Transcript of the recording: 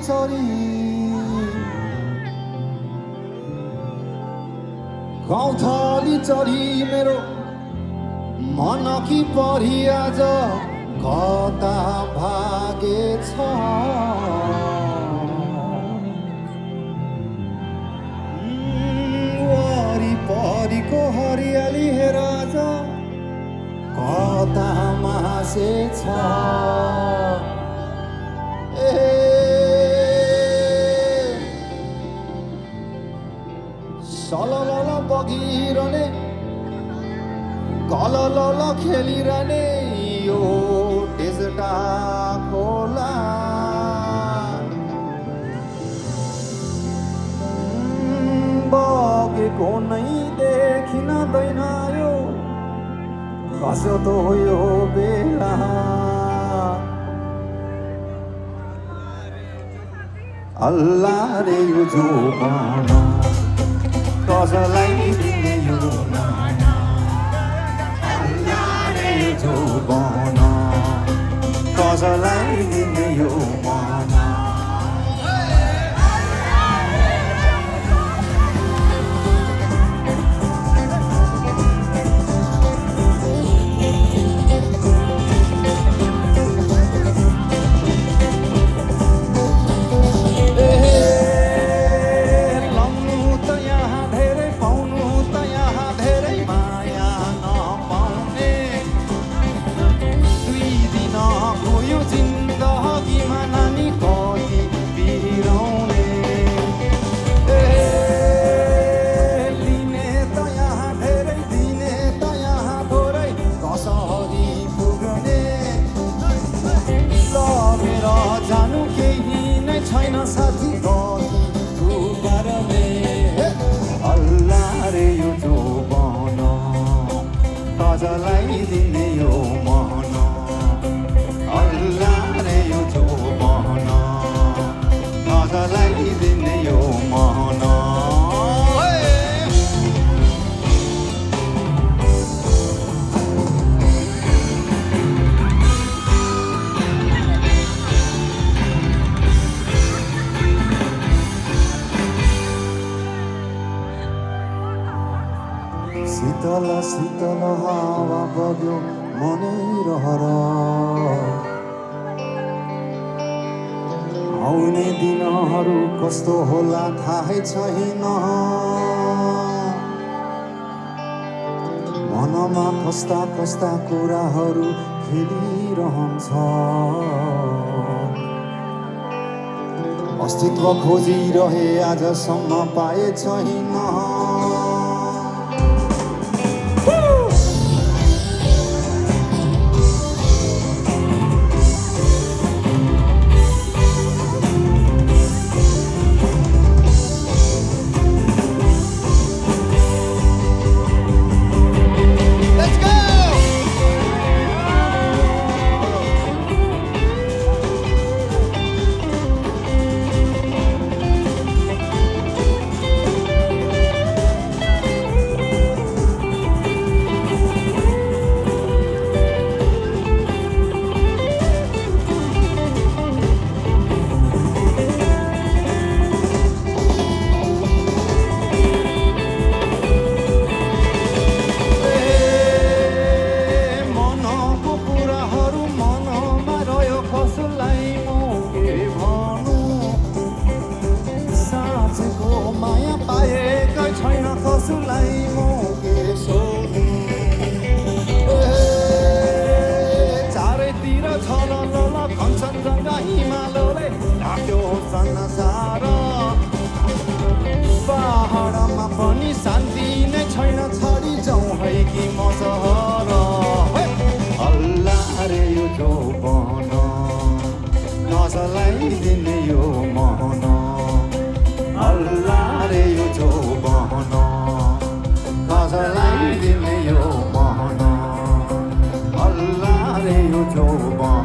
चरी गौथली चरी मेरो मनकी परी आज कता भागेछ वरिपरिको हरियाली हेर आज कता मासेछ सलल बगिरहने कलल खेलिरहने यो टेजटा खोला बगेको नै देखिँदैन यो कसो त हो यो बेला अल्लाह रे यो जोबन कसलाई दिने यो नाना अल्लाह रे यो जोबन कसलाई दिने यो माना छैन साथी गति बारमे अल्लाह रे यो जोबन कसलाई दिने यो मन अल्लाह रे यो जोबन कसलाई दिने यो मन शीतल शीतल हावा बग्यो मनै रहर आउने दिनहरू कस्तो होला थाहै छैन मनमा कस्ता कस्ता कुराहरू खेलिरहन्छ अस्तित्व खोजिरहे आजसम्म पाए छैन चारैतिर छलल कञ्चनजङ्घा हिमालयले ढाक्यो संसार पहाडमा पनि शान्ति नै छैन छडी जाउँ है कि म सहर अल्लाह रे यो जोबन कसलाई दिने यो मन अल्लाह रे यो जोबन कसलाई दिने यो मन अल्लाह रे यो जोबन